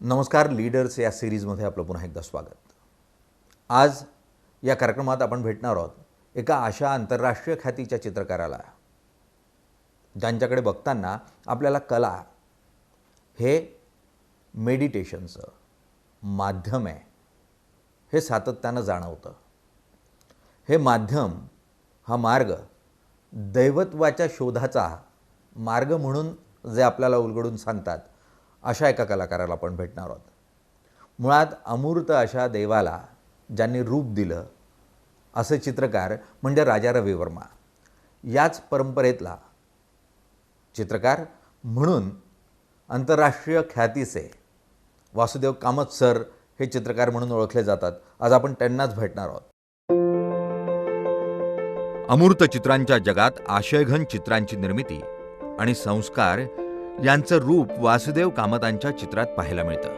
नमस्कार. लीडर्स या सिरीजमध्ये आपलं पुन्हा एकदा स्वागत. आज या कार्यक्रमात आपण भेटणार आहोत एका अशा आंतरराष्ट्रीय ख्यातीच्या चित्रकाराला ज्यांच्याकडे बघताना आपल्याला कला हे मेडिटेशनचं माध्यम आहे हे सातत्यानं जाणवतं. हे माध्यम, हा मार्ग दैवत्वाच्या शोधाचा मार्ग म्हणून जे आपल्याला उलगडून सांगतात अशा एका कलाकाराला आपण भेटणार आहोत. मुळात अमूर्त अशा देवाला ज्यांनी रूप दिलं असे चित्रकार म्हणजे राजा रवी वर्मा. याच परंपरेतला चित्रकार म्हणून आंतरराष्ट्रीय ख्यातीचे वासुदेव कामत सर हे चित्रकार म्हणून ओळखले जातात. आज आपण त्यांनाच भेटणार आहोत. अमूर्त चित्रांच्या जगात आशयघन चित्रांची निर्मिती आणि संस्कार यांचं रूप वासुदेव कामतांच्या चित्रात पाहायला मिळतं.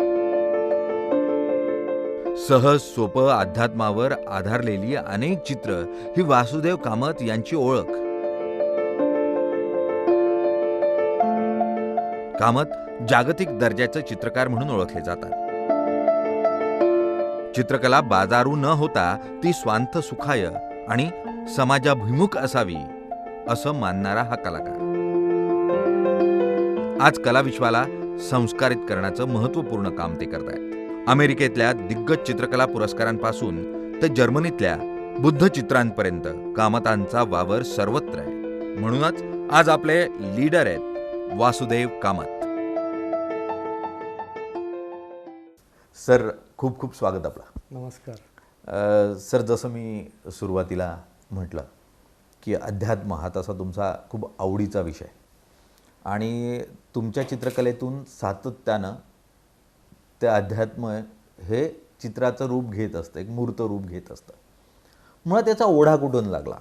सहज सोपं अध्यात्मावर आधारलेली अनेक चित्र ही वासुदेव कामत यांची ओळख. कामत जागतिक दर्जाचे चित्रकार म्हणून ओळखले जातात. चित्रकला बाजारू न होता ती स्वांत सुखाय आणि समाजाभिमुख असावी असं मानणारा हा कलाकार आज कलाविश्वाला संस्कारित करण्याचं महत्त्वपूर्ण काम ते करत आहेत. अमेरिकेतल्या दिग्गज चित्रकला पुरस्कारांपासून ते जर्मनीतल्या बुद्ध चित्रांपर्यंत कामतांचा वावर सर्वत्र आहे. म्हणूनच आज आपले लीडर आहेत वासुदेव कामत. सर, खूप खूप स्वागत आपलं. नमस्कार. सर, जसं मी सुरुवातीला म्हटलं की अध्यात्म हा तसा तुमचा खूप आवडीचा विषय आणि तुमच्या चित्रकलेतून सातत्यानं ते अध्यात्म हे चित्राचं रूप घेत असतं, एक मूर्त रूप घेत असतं. मुळात त्याचा ओढा कुठून लागला?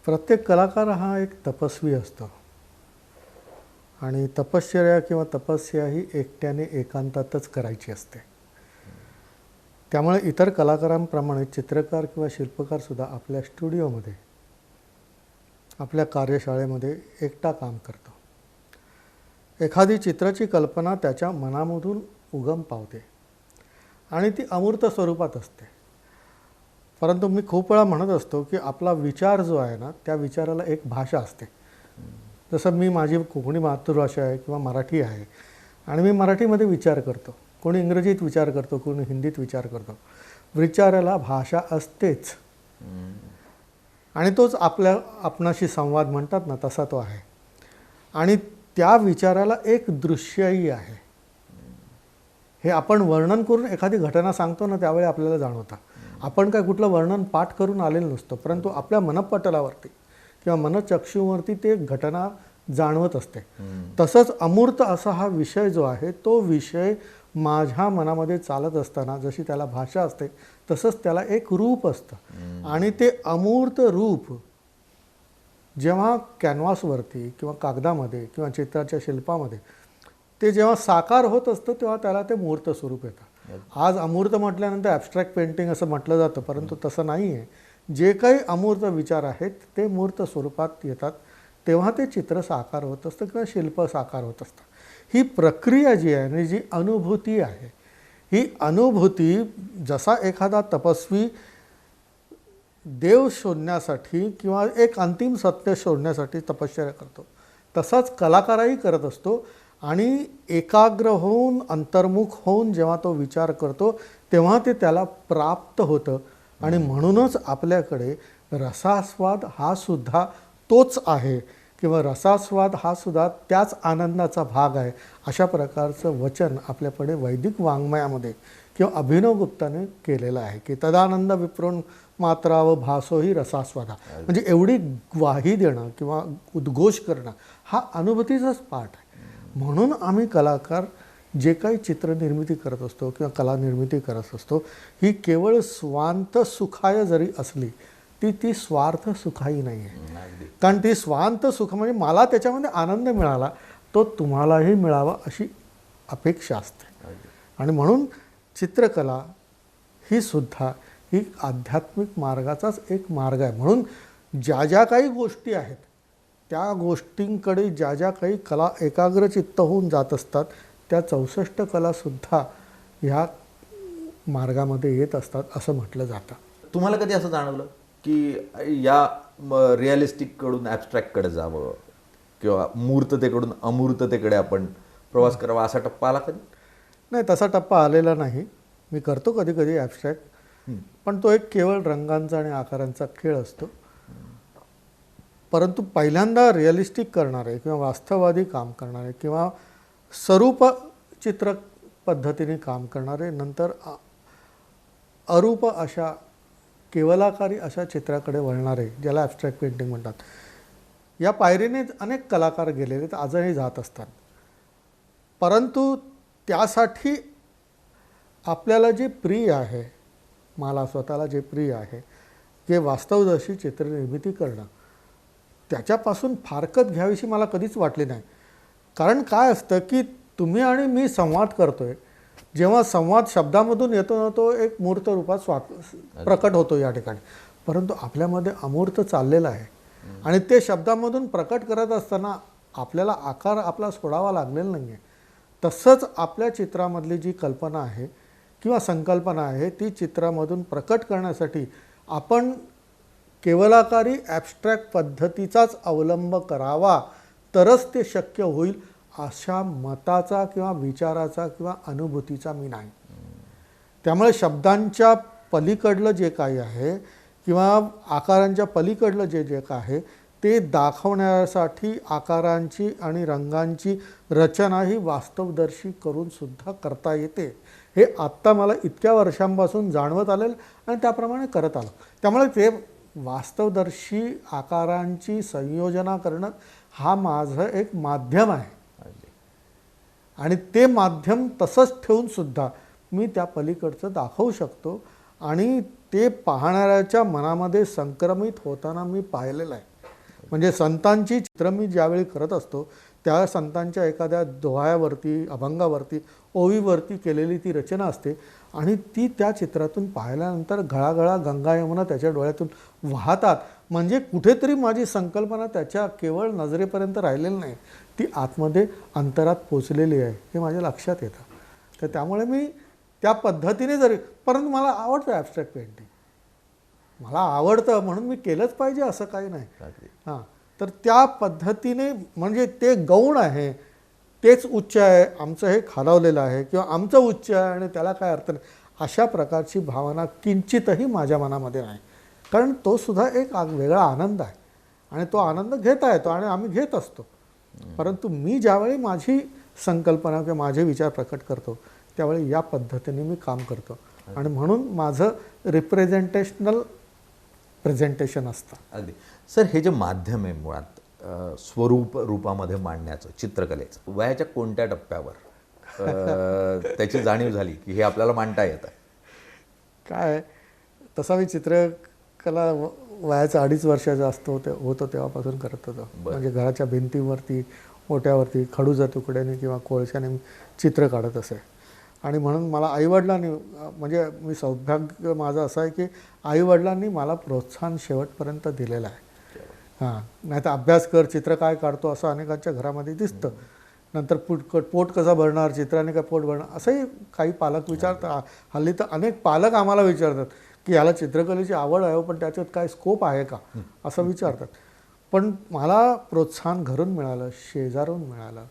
प्रत्येक कलाकार हा एक तपस्वी असतो आणि तपश्चर्या किंवा तपस्या ही एकट्याने एकांतातच करायची असते. त्यामुळे इतर कलाकारांप्रमाणे चित्रकार किंवा शिल्पकारसुद्धा आपल्या स्टुडिओमध्ये, आपल्या कार्यशाळेमध्ये एकटा काम करतो. एखादी चित्राची कल्पना त्याच्या मनामधून उगम पावते आणि ती अमूर्त स्वरूपात असते. परंतु मी खूप वेळा म्हणत असतो की आपला विचार जो आहे ना, त्या विचाराला एक भाषा असते. जसं मी, माझी कोकणी मातृभाषा आहे किंवा मराठी आहे आणि मी मराठीमध्ये विचार करतो, कोणी इंग्रजीत विचार करतो, कोणी हिंदीत विचार करतो. विचाराला भाषा असतेच आणि तोच आपणाशी संवाद म्हणतात ना, तसा तो आहे. आणि त्या विचाराला एक दृश्यही आहे. हे आपण वर्णन करून एखादी घटना सांगतो ना, त्यावेळी आपल्याला जाणवतं. आपण काय कुठलं वर्णन पाठ करून आलेलं नसतो, परंतु आपल्या मनपटलावरती किंवा मनचक्षूवरती ते घटना जाणवत असते. तसंच अमूर्त असा हा विषय जो आहे, तो विषय माझ्या मनामध्ये चालत असताना जशी त्याला भाषा असते तसंच त्याला एक रूप असतं आणि ते अमूर्त रूप जेव्हा कॅनव्हासवरती किंवा कागदामध्ये किंवा चित्राच्या शिल्पामध्ये ते जेव्हा साकार होत असतं तेव्हा त्याला ते मूर्त स्वरूप येतं. आज अमूर्त म्हटल्यानंतर ॲब्स्ट्रॅक्ट पेंटिंग असं म्हटलं जातं, परंतु तसं नाही आहे. जे काही अमूर्त विचार आहेत ते मूर्त स्वरूपात येतात तेव्हा ते चित्र साकार होत असतं किंवा शिल्प साकार होत असतं. ही प्रक्रिया जी आहे आणि जी अनुभूती आहे, ही अनुभूती जसा एखादा तपस्वी देव शोधण्यासाठी किंवा एक अंतिम सत्य शोधण्यासाठी तपश्चर्या करतो, तसाच कलाकारही करत असतो. आणि एकाग्र होऊन, अंतर्मुख होऊन जेव्हा तो विचार करतो तेव्हा ते त्याला प्राप्त होतं. आणि म्हणूनच आपल्याकडे रसास्वाद हा सुद्धा तोच आहे किंवा रसास्वाद हा सुद्धा त्याच आनंदाचा भाग आहे, अशा प्रकारचं वचन आपल्याकडे वैदिक वाङ्मयामध्ये किंवा अभिनवगुप्ताने केलेलं आहे की तदानंद विप्रोन मात्रा व भासोही रसास्वादा. म्हणजे एवढी ग्वाही देणं किंवा उद्घोष करणं हा अनुभूतीचाच पाठ आहे. म्हणून आम्ही कलाकार जे काही चित्रनिर्मिती करत असतो किंवा कला निर्मिती करत असतो, ही केवळ स्वांत सुखाय जरी असली ती स्वार्थ सुखाई नाही आहे. कारण ती स्वांत सुख म्हणजे मला त्याच्यामध्ये आनंद मिळाला, तो तुम्हालाही मिळावा अशी अपेक्षा असते. आणि म्हणून चित्रकला ही सुद्धा ही आध्यात्मिक मार्गाचाच एक मार्ग आहे. म्हणून ज्या ज्या काही गोष्टी आहेत त्या गोष्टींकडे ज्या ज्या काही कला एकाग्रचित्त होऊन जात असतात त्या 64 कलासुद्धा ह्या मार्गामध्ये येत असतात असं म्हटलं जातं. तुम्हाला कधी असं जाणवलं की या रिअलिस्टिककडून ॲबस्ट्रॅक्टकडे जावं किंवा मूर्ततेकडून अमूर्ततेकडे आपण प्रवास करावा असा टप्पा आला कधी? नाही, तसा टप्पा आलेला नाही. मी करतो कधी कधी ॲबस्ट्रॅक्ट, पण तो एक केवळ रंगांचा आणि आकारांचा खेळ असतो. परंतु पहिल्यांदा रिअलिस्टिक करणारे किंवा वास्तववादी काम करणारे किंवा स्वरूप चित्र पद्धतीने काम करणारे नंतर अरूप अशा केवलाकारी अशा चित्राकडे वळणारे, ज्याला ॲबस्ट्रॅक्ट पेंटिंग म्हणतात, या पायरीने अनेक कलाकार गेलेले तर आजही जात असतात. परंतु त्यासाठी आपल्याला जे प्रिय आहे, मला स्वतःला जे प्रिय आहे, जे वास्तवदर्शी चित्रनिर्मिती करणं, त्याच्यापासून फारकत घ्यावीशी मला कधीच वाटली नाही. कारण काय असतं की तुम्ही आणि मी संवाद करतोय, जेव्हा संवाद शब्दामधून येतो ना, तो एक मूर्त रूपात प्रकट होतो या ठिकाणी. परंतु आपल्यामध्ये अमूर्त चाललेलं आहे आणि ते शब्दामधून प्रकट करत असताना आपल्याला आकार आपला सोडावा लागलेला नाही आहे. तसंच आपल्या चित्रामधली जी कल्पना आहे किंवा संकल्पना आहे ती चित्रामधून प्रकट करण्यासाठी आपण केवलाकारी ॲबस्ट्रॅक्ट पद्धतीचाच अवलंब करावा, तरच ते शक्य होईल अशा मताचा किंवा विचाराचा किंवा अनुभूतीचा मी नाही. त्यामुळे शब्दांच्या पलीकडलं जे काही आहे किंवा आकारांच्या पलीकडलं जे जे काय आहे ते दाखवण्यासाठी आकारांची आणि रंगांची रचना ही वास्तवदर्शी करून सुद्धा करता येते. हे आत्ता मला इतक्या वर्षांपासून जाणवत आलेलं आणि त्याप्रमाणे करत आलं. त्यामुळे ते वास्तवदर्शी आकारांची संयोजना करणं हा माझं एक माध्यम आहे आणि ते माध्यम तसंच ठेवून सुद्धा मी त्या पलीकडचं दाखवू शकतो आणि ते पाहणाऱ्याच्या मनामध्ये संक्रमित होताना मी पाहिलेलं आहे. म्हणजे संतांची चित्र मी ज्यावेळी करत असतो त्या संतांच्या एखाद्या दोहायावरती, अभंगावरती, ओवीवरती केलेली ती रचना असते आणि ती त्या चित्रातून पाहिल्यानंतर घळाघळा गंगा यमुना त्याच्या डोळ्यातून वाहतात. म्हणजे कुठेतरी माझी संकल्पना त्याच्या केवळ नजरेपर्यंत राहिलेली नाही, ती आतमध्ये अंतरात पोचलेली आहे हे माझ्या लक्षात येतं. तर त्यामुळे मी त्या पद्धतीने जरी, परंतु मला आवडतं ॲबस्ट्रॅक्ट पेंटिंग, मला आवडतं म्हणून मी केलंच पाहिजे असं काही नाही. हां, तर त्या पद्धतीने म्हणजे ते गौण आहे, तेच उच्च आहे, आमचं हे खालावलेलं आहे किंवा आमचं उच्च आहे आणि त्याला काय अर्थ नाही, अशा प्रकारची भावना किंचितही माझ्या मनामध्ये नाही. कारण तो सुद्धा एक वेगळा आनंद आहे आणि तो आनंद घेता येतो आणि आम्ही घेत असतो. परंतु मी ज्यावेळी माझी संकल्पना किंवा माझे विचार प्रकट करतो त्यावेळी या पद्धतीने मी काम करतो आणि म्हणून माझं रिप्रेझेंटेशनल प्रेझेंटेशन असतं. अगदी. सर, हे जे माध्यम आहे मुळात स्वरूप रूपामध्ये मांडण्याचं चित्रकलेचं, वयाच्या कोणत्या टप्प्यावर त्याची जाणीव झाली की हे आपल्याला मांडता येतं? काय, तसा मी चित्रकला वयाचा 2.5 वर्षाचा होतो तेव्हापासून करत होतो. म्हणजे घराच्या भिंतीवरती, ओट्यावरती खडूच्या तुकड्याने किंवा कोळशाने मी चित्र काढत असे. आणि म्हणून मला आईवडिलांनी, म्हणजे मी सौभाग्य माझं असं आहे की आईवडिलांनी मला प्रोत्साहन शेवटपर्यंत दिलेलं आहे. हां, नाही तर अभ्यास कर, चित्र काय काढतो असं अनेकांच्या घरामध्ये दिसतं. नंतर पोट कसं भरणार, चित्राने काय पोट भरणार असंही काही पालक विचारतात. हल्ली तर अनेक पालक आम्हाला विचारतात की याला चित्रकलेची आवड आहे पण त्याच्यात काय स्कोप आहे का असं विचारतात. पण मला प्रोत्साहन घरून मिळालं, शेजारून मिळालं,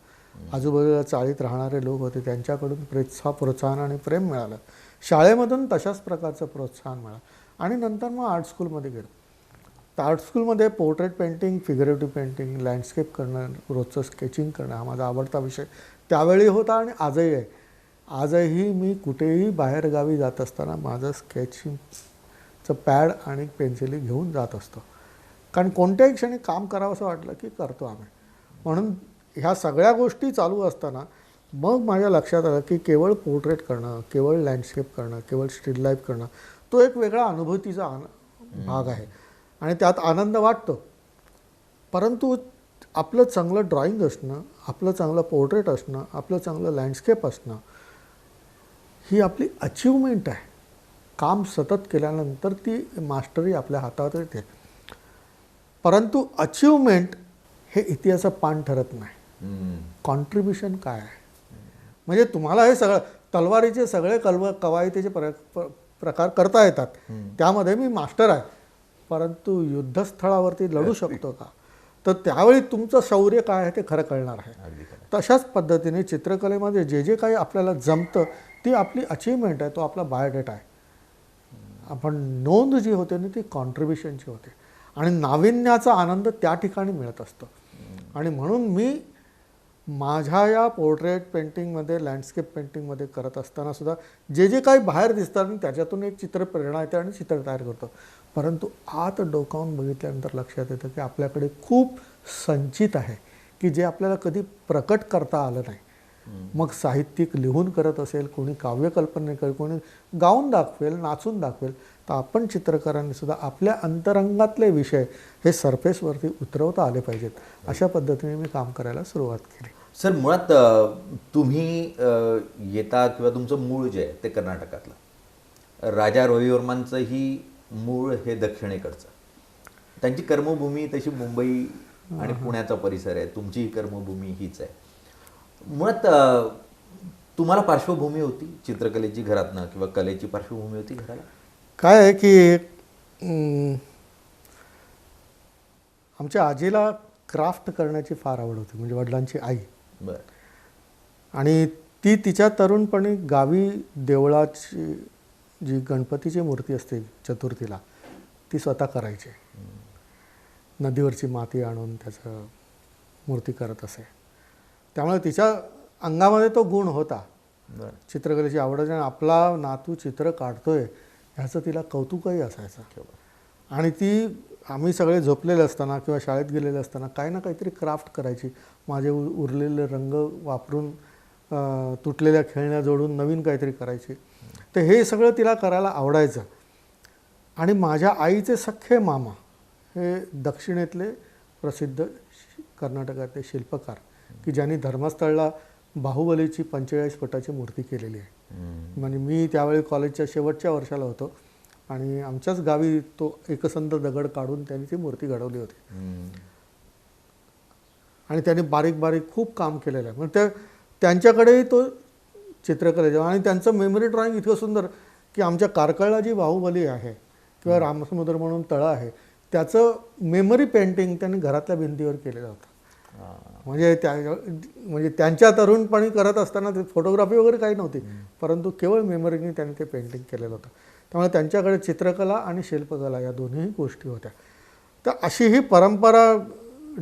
आजूबाजूला चाळीत राहणारे लोक होते त्यांच्याकडून प्रोत्साहन आणि प्रेम मिळालं. शाळेमधून तशाच प्रकारचं प्रोत्साहन मिळालं आणि नंतर मग आर्ट स्कूलमध्ये गेलो. तर आर्ट स्कूलमध्ये पोर्ट्रेट पेंटिंग, फिगरेटिव्ह पेंटिंग, लँडस्केप करणं, रोजचं स्केचिंग करणं हा माझा आवडता विषय त्यावेळी होता आणि आजही आहे. आजही मी कुठेही बाहेरगावी जात असताना माझं स्केचिंगचं पॅड आणि पेन्सिली घेऊन जात असतो. कारण कोणत्याही क्षणी काम करावं असं वाटलं की करतो आम्ही. म्हणून ह्या सगळ्या गोष्टी चालू असताना मग माझ्या लक्षात आलं की केवळ पोर्ट्रेट करणं, केवळ लँडस्केप करणं, केवळ स्टील लाईफ करणं तो एक वेगळा अनुभूतीचा भाग आहे आणि त्यात आनंद वाटतो. परंतु आपलं चांगलं ड्रॉइंग असणं, आपलं चांगलं पोर्ट्रेट असणं, आपलं चांगलं लँडस्केप असणं ही आपली अचिव्हमेंट आहे. काम सतत केल्यानंतर ती मास्टरी आपल्या हातात येते. परंतु अचिव्हमेंट हे इतिहासाचं पान ठरत नाही. कॉन्ट्रीब्युशन काय आहे, म्हणजे तुम्हाला हे सगळं तलवारीचे सगळे कवायतीचे प्रकार करता येतात, त्यामध्ये मी मास्टर आहे, परंतु युद्धस्थळावरती लढू शकतो का, तर त्यावेळी तुमचं शौर्य काय आहे ते खरं कळणार आहे. अगदी खरं. तशाच पद्धतीने चित्रकलेमध्ये जे जे काही आपल्याला जमतं ती आपली अचीवमेंट आहे, तो आपला बायोडेटा आहे. आपण नोंद जी होते ना ती कॉन्ट्रीब्युशनची होते आणि नाविन्याचा आनंद त्या ठिकाणी मिळत असतो. आणि म्हणून मी माझ्या या पोर्ट्रेट पेंटिंगमध्ये, लँडस्केप पेंटिंगमध्ये करत असताना सुद्धा जे जे काही बाहेर दिसतात आणि त्याच्यातून एक चित्र प्रेरणा येते आणि चित्र तयार करतो, परंतु आत डोकावून बघितल्यानंतर लक्षात येतं की आपल्याकडे खूप संचित आहे की जे आपल्याला कधी प्रकट करता आलं नाही. मग साहित्यिक लिहून करत असेल, कोणी काव्यकल्पने करेल, कोणी गाऊन दाखवेल, नाचून दाखवेल, तर आपण चित्रकारांनी सुद्धा आपल्या अंतरंगातले विषय हे सरफेसवरती उतरवता आले पाहिजेत. अशा पद्धतीने मी काम करायला सुरुवात केली. सर, मुळात तुम्ही येता किंवा तुमचं मूळ जे आहे ते कर्नाटकातलं, राजा रविवर्मांचंही मूळ हे दक्षिणेकडचं, त्यांची कर्मभूमी तशी मुंबई आणि पुण्याचा परिसर आहे, तुमचीही कर्मभूमी हीच आहे. मुळात तुम्हाला पार्श्वभूमी होती चित्रकलेची घरातनं किंवा कलेची पार्श्वभूमी होती घराला? काय आहे की आमच्या आजीला क्राफ्ट करण्याची फार आवड होती, म्हणजे वडिलांची आई. बरं. आणि ती तिच्या तरुणपणी गावी देवळाची जी गणपतीची मूर्ती असते चतुर्थीला, ती स्वतः करायची. नदीवरची माती आणून त्याचं मूर्ती करत असे. त्यामुळे तिच्या अंगामध्ये तो गुण होता, चित्रकलेची आवड. आणि आपला नातू चित्र काढतोय ह्याचं तिला कौतुकही असायचं. आणि ती आम्ही सगळे झोपलेले असताना किंवा शाळेत गेलेले असताना काही ना काहीतरी क्राफ्ट करायची. माझे उरलेले रंग वापरून तुटलेल्या खेळण्या जोडून नवीन काहीतरी करायची. तर हे सगळं तिला करायला आवडायचं. आणि माझ्या आईचे सख्खे मामा हे दक्षिणेतले प्रसिद्ध कर्नाटकातले शिल्पकार की ज्यांनी धर्मस्थळला बाहुबलीची 45 फुटाची मूर्ती केलेली आहे. म्हणजे मी त्यावेळी कॉलेजच्या शेवटच्या वर्षाला होतो आणि आमच्याच गावी तो एकसंध दगड काढून त्यांनी ती मूर्ती घडवली होती. आणि त्यांनी बारीक बारीक खूप काम केलेलं आहे. मग त्यांच्याकडेही तो चित्रकलेचा आणि त्यांचं मेमरी ड्रॉइंग इतकं सुंदर की आमच्या कारकळला जी बाहुबली आहे किंवा रामसमुद्र म्हणून तळं आहे त्याचं मेमरी पेंटिंग त्यांनी घरातल्या भिंतीवर केलेलं होतं. म्हणजे त्यांच्या तरुणपणी करत असताना ते फोटोग्राफी वगैरे काही नव्हती, परंतु केवळ मेमरीने त्यांनी ते पेंटिंग केलेलं होतं. त्यामुळे त्यांच्याकडे चित्रकला आणि शिल्पकला या दोन्ही गोष्टी होत्या. तर अशी ही परंपरा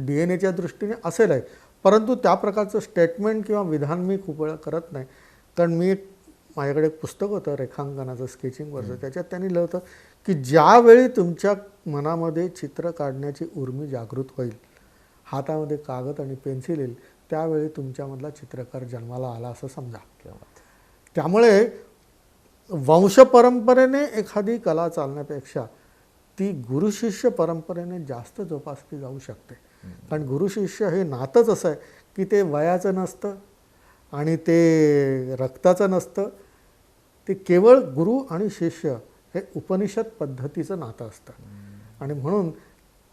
DNA च्या दृष्टीने असेल आहे, परंतु त्या प्रकारचं स्टेटमेंट किंवा विधान मी खूप वेळा करत नाही. कारण माझ्याकडे एक पुस्तक होतं रेखांकनाचं, स्केचिंगवरचं. त्याच्यात त्यांनी लिहिलं होतं की ज्यावेळी तुमच्या मनामध्ये चित्र काढण्याची उर्मी जागृत होईल, हातामध्ये कागद आणि पेन्सिल येईल, त्यावेळी तुमच्यामधला चित्रकार जन्माला आला असं समजा. त्यामुळे वंशपरंपरेने एखादी कला चालण्यापेक्षा ती गुरुशिष्य परंपरेने जास्त जोपासली जाऊ शकते. कारण गुरुशिष्य हे नातंच असं आहे की ते वयाचं नसतं आणि ते रक्ताचं नसतं, ते केवळ गुरु आणि शिष्य हे उपनिषद पद्धतीचं नातं असतं. आणि म्हणून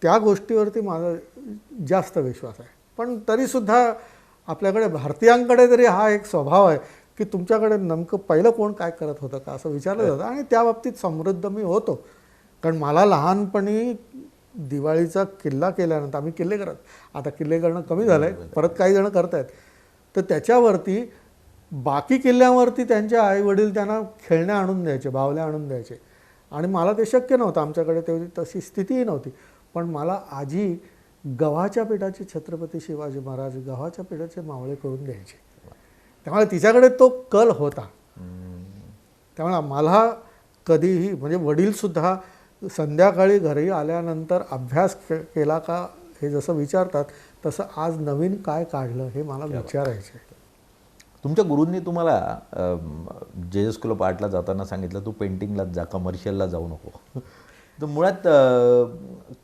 त्या गोष्टीवरती माझा जास्त विश्वास आहे. पण तरीसुद्धा आपल्याकडे भारतीयांकडे तरी हा एक स्वभाव आहे की तुमच्याकडे नेमकं पहिलं कोण काय करत होतं का असं विचारलं जातं. आणि त्या बाबतीत समृद्ध मी होतो. कारण मला लहानपणी दिवाळीचा किल्ला केल्यानंतर, आम्ही किल्ले करत, आता किल्ले करणं कमी झालं आहे, परत काही जण करत आहेत, तर त्याच्यावरती बाकी किल्ल्यावरती त्यांचे आईवडील त्यांना खेळण्या आणून द्यायचे, बावल्या आणून द्यायचे. आणि मला ते शक्य नव्हतं, आमच्याकडे तेवढी तशी स्थितीही नव्हती. पण मला आजी गव्हाच्या पिठाचे छत्रपती शिवाजी महाराज गव्हाच्या पिठाचे मावळे करून द्यायचे. त्यामुळे तिच्याकडे तो कल होता. त्यामुळे मला कधीही, म्हणजे वडीलसुद्धा संध्याकाळी घरी आल्यानंतर अभ्यास केला का हे जसं विचारतात तसं आज नवीन काय काढलं हे मला विचारायचे. तुमच्या गुरूंनी तुम्हाला जे स्कूल ऑफ आर्टला जाताना सांगितलं तू पेंटिंगलाच जा, कमर्शियलला जाऊ नको. तर मुळात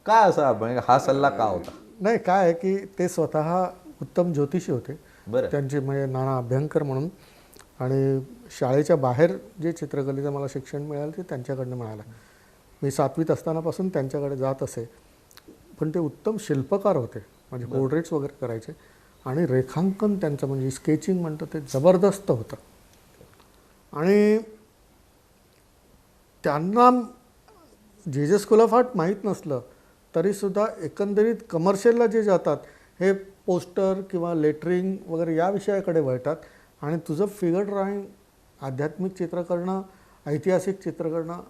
का असा, म्हणजे हा सल्ला का होता? नाही, काय आहे की ते स्वतः उत्तम ज्योतिषी होते. बरं. त्यांचे म्हणजे नाना अभ्यंकर म्हणून. आणि शाळेच्या बाहेर जे चित्रकलेचं मला शिक्षण मिळालं ते त्यांच्याकडनं मिळालं. मी 7वीत असतानापासून त्यांच्याकडे जात असे. पण ते उत्तम शिल्पकार होते, म्हणजे पोर्ट्रेट्स वगैरे करायचे. आणि रेखांकन त्यांचं म्हणजे स्केचिंग म्हणतं ते जबरदस्त होतं. आणि त्यांना जे स्कूल ऑफ आर्ट माहीत नसलं तरीसुद्धा एकंदरीत कमर्शियलला जे जातात हे पोस्टर किंवा लेटरिंग वगैरे या विषयाकडे वळतात. आणि तुझं फिगर ड्रॉइंग, आध्यात्मिक चित्र करणं, ऐतिहासिक चित्र करणं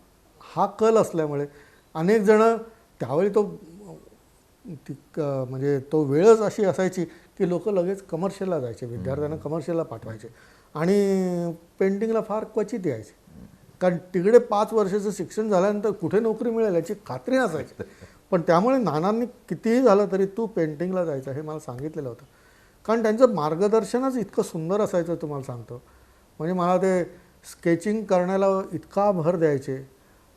हा कल असल्यामुळे अनेक जणं त्यावेळी म्हणजे तो वेळच अशी असायची की लोक लगेच कमर्शियलला जायचे, विद्यार्थ्यांना कमर्शियलला पाठवायचे आणि पेंटिंगला फार क्वचित यायचे. कारण तिकडे 5 वर्षाचं शिक्षण झाल्यानंतर कुठे नोकरी मिळेल याची खात्री नसायची. पण त्यामुळे नानांनी कितीही झालं तरी तू पेंटिंगला जायचं हे मला सांगितलेलं होतं. कारण त्यांचं मार्गदर्शनच इतकं सुंदर असायचं तुम्हाला सांगतो. म्हणजे मला ते स्केचिंग करण्याला इतका भर द्यायचे.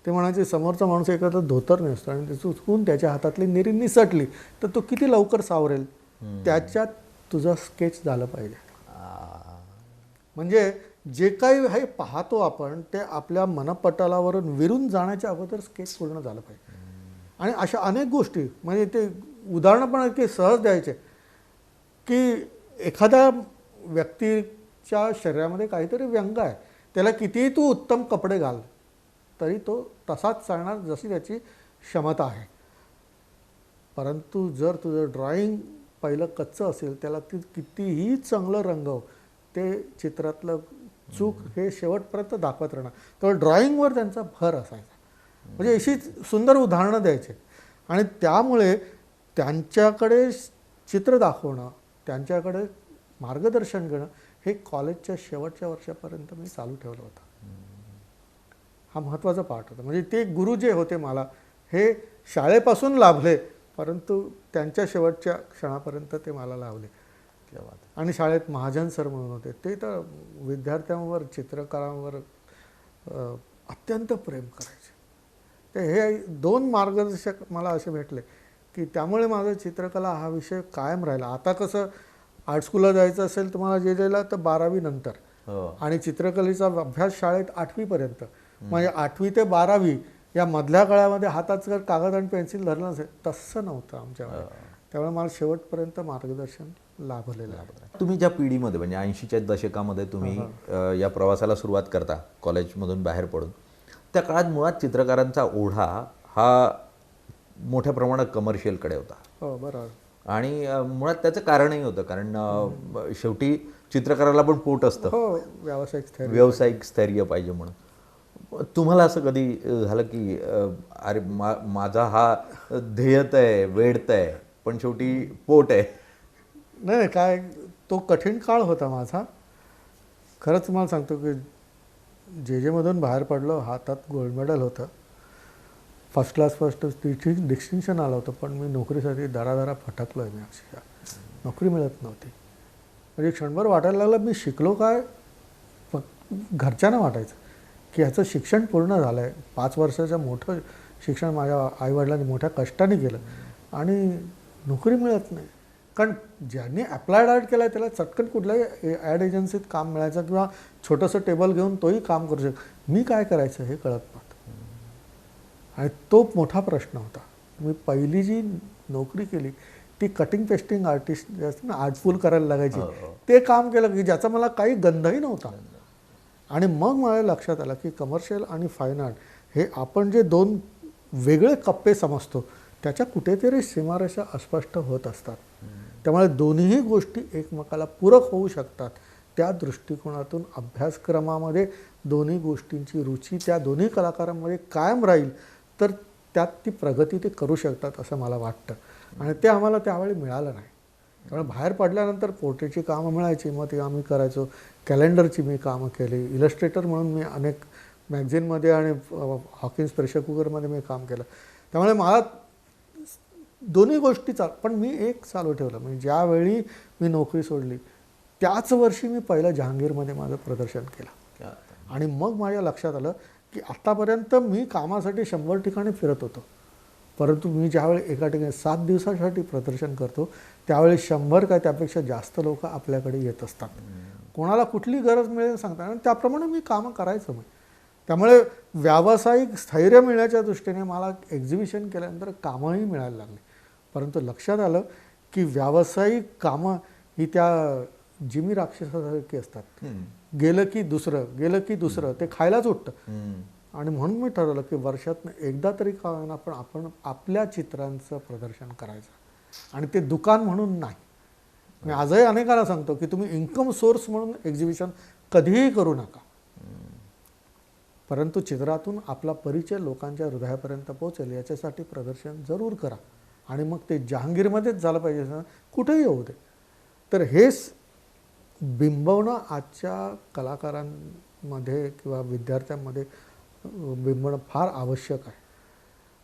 ते म्हणायचे समोरचा माणूस एखादा धोतर नेसतो आणि ते चुकून त्याच्या हातातली निरी निसटली तर तो किती लवकर सावरेल, त्याच्यात तुझं स्केच झालं पाहिजे. म्हणजे जे काही हे पाहतो आपण ते आपल्या मनपटलावरून विरून जाण्याच्या अगोदर स्केच पूर्ण झालं पाहिजे. आणि अशा अनेक गोष्टी म्हणजे ते उदाहरणं पण इतके सहज द्यायचे की एखाद्या व्यक्तीच्या शरीरामध्ये काहीतरी व्यंग आहे, त्याला कितीही तू उत्तम कपडे घाल तरी तो तसाच चालणार जशी त्याची क्षमता आहे. परंतु जर तुझं ड्रॉइंग पहिलं कच्चं असेल, त्याला ती कितीही चांगलं रंगव, ते चित्रातलं चूक हे शेवटपर्यंत दाखवत राहणार. तर ड्रॉइंगवर त्यांचा भर असायचा. म्हणजे अशी सुंदर उदाहरणं द्यायचे. आणि त्यामुळे त्यांच्याकडे चित्र दाखवणं, त्यांच्याकडे मार्गदर्शन घेणं हे कॉलेजच्या शेवटच्या वर्षापर्यंत मी चालू ठेवलं होतं. हा महत्त्वाचा पार्ट होता. म्हणजे ते गुरु जे होते मला हे शाळेपासून लाभले, परंतु त्यांच्या शेवटच्या क्षणापर्यंत ते मला लाभले. आणि शाळेत महाजन सर म्हणून होते, ते तर विद्यार्थ्यांवर, चित्रकारांवर अत्यंत प्रेम करायचे. ते हे 2 मार्गदर्शक मला असे भेटले की त्यामुळे माझा चित्रकला हा विषय कायम राहिला. आता कसं आर्ट स्कूलला जायचं असेल तुम्हाला जे जेला तर 12वी नंतर आणि चित्रकलेचा अभ्यास शाळेत 8वी पर्यंत. म्हणजे 8वी ते 12वी या मधल्या काळामध्ये हातात जर कागद आणि पेन्सिल धरलं नसेल तसं नव्हतं आमच्याकडे. त्यामुळे मला शेवटपर्यंत मार्गदर्शन लाभलेलं आहे. तुम्ही ज्या पिढीमध्ये म्हणजे 80च्या दशकामध्ये तुम्ही या प्रवासाला सुरुवात करता कॉलेजमधून बाहेर पडून, त्या काळात मुळात चित्रकारांचा ओढा हा मोठ्या प्रमाणात कमर्शियलकडे होता. हो बरोबर. आणि मुळात त्याचं कारणही होतं, कारण शेवटी चित्रकाराला पण पोट असतं, हो व्यावसायिक स्थैर्य पाहिजे म्हणून. तुम्हाला असं कधी झालं की अरे माझा हा ध्येयत आहे, वेडत आहे, पण शेवटी पोट आहे? नाही काय, तो कठीण काळ होता माझा. खरंच तुम्हाला सांगतो की जे मधून बाहेर पडलो, हातात गोल्ड मेडल होतं, फर्स्ट क्लास फर्स्ट डिस्टिंक्शन आलं होतं, पण मी नोकरीसाठी दरादरा फटकलो आहे. मी अक्षरशः नोकरी मिळत नव्हती. म्हणजे क्षणभर वाटायला लागलं मी शिकलो काय. घरच्यांना वाटायचं की ह्याचं शिक्षण पूर्ण झालं आहे, 5 वर्षाचं मोठं शिक्षण माझ्या आईवडिलांनी मोठ्या कष्टाने केलं आणि नोकरी मिळत नाही. कारण ज्यांनी अप्लायड आर्ट केलं आहे त्याला चटकन कुठल्याही ॲड एजन्सीत काम मिळायचं किंवा छोटंसं टेबल घेऊन तोही काम करू शकतो. मी काय करायचं हे कळत नव्हतं. आणि तो मोठा प्रश्न होता. मी पहिली जी नोकरी केली ती कटिंग पेस्टिंग आर्टिस्ट जे असतं ना, आर्टफुल करायला लागायची, ते काम केलं की ज्याचा मला काही गंधही नव्हता. आणि मग मला लक्षात आलं की कमर्शियल आणि फाईन आर्ट हे आपण जे 2 वेगळे कप्पे समजतो त्याच्या कुठेतरी सीमारेषा अस्पष्ट होत असतात. त्यामुळे दोन्हीही गोष्टी एकमेकाला पूरक होऊ शकतात. त्या दृष्टिकोनातून अभ्यासक्रमामध्ये दोन्ही गोष्टींची रुची त्या दोन्ही कलाकारांमध्ये कायम राहील तर त्यात ती प्रगती ते करू शकतात असं मला वाटतं. आणि ते आम्हाला त्यावेळी मिळालं नाही. त्यामुळे बाहेर पडल्यानंतर पोर्ट्रेटची कामं मिळायची, मग ती आम्ही करायचो. कॅलेंडरची मी कामं केली. इलस्ट्रेटर म्हणून मी अनेक मॅगझिनमध्ये आणि हॉकिन्स प्रेशर कुकरमध्ये मी काम केलं. त्यामुळे मला दोन्ही गोष्टी पण मी एक चालू ठेवलं. म्हणजे ज्यावेळी मी नोकरी सोडली त्याच वर्षी मी पहिलं जहांगीरमध्ये माझं प्रदर्शन केलं. आणि मग माझ्या लक्षात आलं की आत्तापर्यंत मी कामासाठी 100 ठिकाणी फिरत होतो, परंतु मी ज्यावेळी एका ठिकाणी 7 दिवसासाठी प्रदर्शन करतो त्यावेळी 100 काय त्यापेक्षा जास्त लोक आपल्याकडे येत असतात. कोणाला कुठली गरज मिळेल सांगता आणि त्याप्रमाणे मी कामं करायचं. मग त्यामुळे व्यावसायिक स्थैर्य मिळण्याच्या दृष्टीने मला एक्झिबिशन केल्यानंतर कामंही मिळायला लागली. परंतु लक्षात आलं की व्यावसायिक कामं ही त्या जिमी राक्षसासारखी असतात. गेलं की दुसरं ते खायलाच उठतं. आणि म्हणून मी ठरवलं की वर्षातनं एकदा तरी का होईना पण आपण आपल्या चित्रांचं प्रदर्शन करायचं, आणि ते दुकान म्हणून नाही. मी आजही अनेकांना सांगतो की तुम्ही इन्कम सोर्स म्हणून एक्झिबिशन कधीही करू नका, परंतु चित्रातून आपला परिचय लोकांच्या हृदयापर्यंत पोहोचेल याच्यासाठी प्रदर्शन जरूर करा. आणि मग ते जहांगीरमध्येच झालं पाहिजे ना, कुठेही होऊ दे. तर हेच बिंबवणं आजच्या कलाकारांमध्ये किंवा विद्यार्थ्यांमध्ये बिंबवणं फार आवश्यक आहे.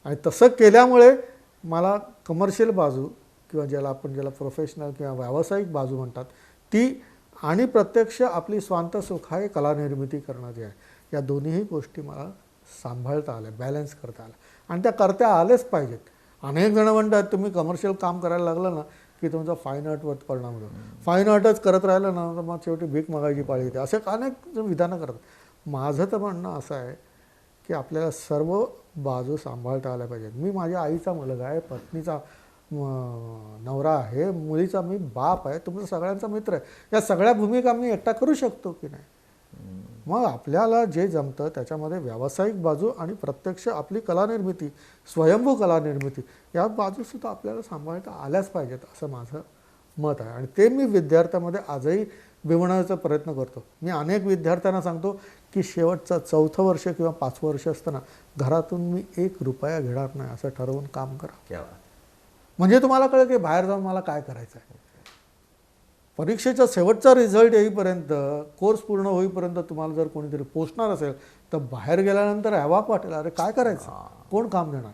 आणि तसं केल्यामुळे मला कमर्शियल बाजू किंवा ज्याला प्रोफेशनल किंवा व्यावसायिक बाजू म्हणतात ती, आणि प्रत्यक्ष आपली स्वांत सुखाय कलानिर्मिती करणं जे आहे, या दोन्हीही गोष्टी मला सांभाळता आल्या, बॅलन्स करता आल्या, आणि त्या करता आलेच पाहिजेत. अनेक जण म्हणतात तुम्ही कमर्शियल काम करायला लागलं ना की तुमचा फाईन आर्टवर परिणाम होतो. फाईन आर्टच करत राहिलं ना तर मग शेवटी भीक मागायची पाळी येते. असे अनेक विधानं करतात. माझं तर म्हणणं असं आहे की आपल्याला सर्व बाजू सांभाळता आल्या पाहिजेत. मी माझ्या आईचा मुलगा आहे, पत्नीचा नवरा आहे, मुलीचा मी बाप आहे, तुमचा सगळ्यांचा मित्र आहे. या सगळ्या भूमिका मी एकटा करू शकतो की नाही? मग आपल्याला जे जमतं त्याच्यामध्ये व्यावसायिक बाजू आणि प्रत्यक्ष आपली कलानिर्मिती, स्वयंभू कलानिर्मिती, या बाजूसुद्धा आपल्याला सांभाळता आल्याच पाहिजेत असं माझं मत आहे. आणि ते मी विद्यार्थ्यांमध्ये आजही बिंबवण्याचा प्रयत्न करतो. मी अनेक विद्यार्थ्यांना सांगतो की शेवटचं 4थं वर्ष किंवा 5वं वर्ष असताना घरातून मी 1 रुपया घेणार नाही असं ठरवून काम करा. म्हणजे तुम्हाला कळेल की बाहेर जाऊन मला काय करायचं आहे. परीक्षेचा शेवटचा रिझल्ट येईपर्यंत, कोर्स पूर्ण होईपर्यंत तुम्हाला जर कोणीतरी पोचणार असेल तर बाहेर गेल्यानंतर अवाक वाटेल, अरे काय करायचं, कोण काम देणार.